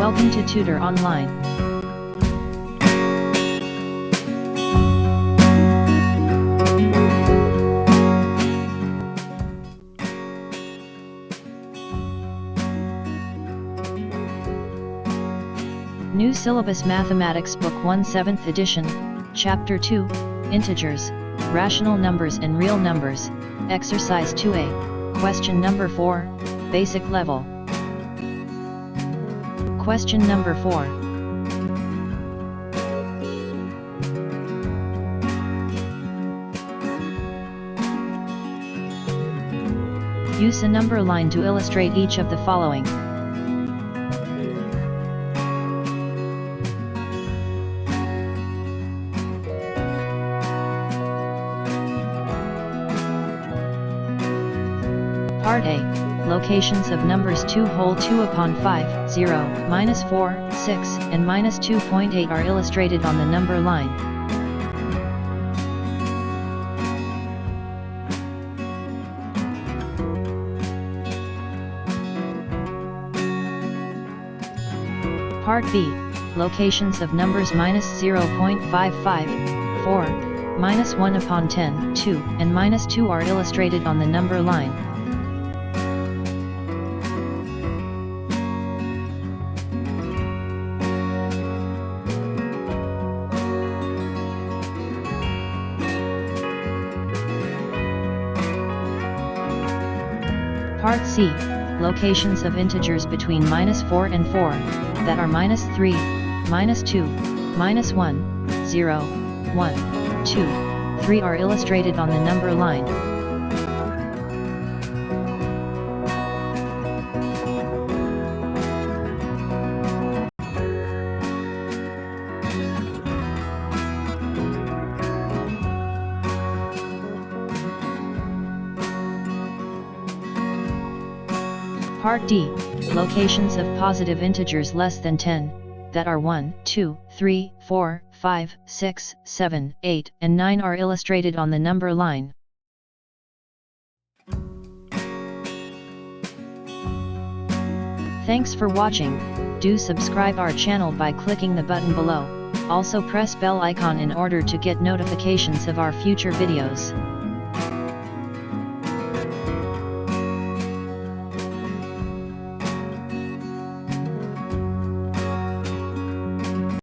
Welcome to Tutor Online. New Syllabus Mathematics Book 1 7th edition, Chapter 2, Integers, Rational Numbers and Real Numbers, Exercise 2A, Question number 4, Basic Level. Question number 4. Use a number line to illustrate each of the following. Part A. Locations of numbers 2 whole 2 upon 5, 0, minus 4, 6, and minus 2.8 are illustrated on the number line. Part B. Locations of numbers minus 0.55, 4, minus 1 upon 10, 2, and minus 2 are illustrated on the number line. Part C. Locations of integers between minus 4 and 4, that are minus 3, minus 2, minus 1, 0, 1, 2, 3 are illustrated on the number line. Part D. Locations of positive integers less than 10, that are 1, 2, 3, 4, 5, 6, 7, 8, and 9 are illustrated on the number line. Thanks for watching. Do subscribe our channel by clicking the button below. Also press bell icon in order to get notifications of our future videos.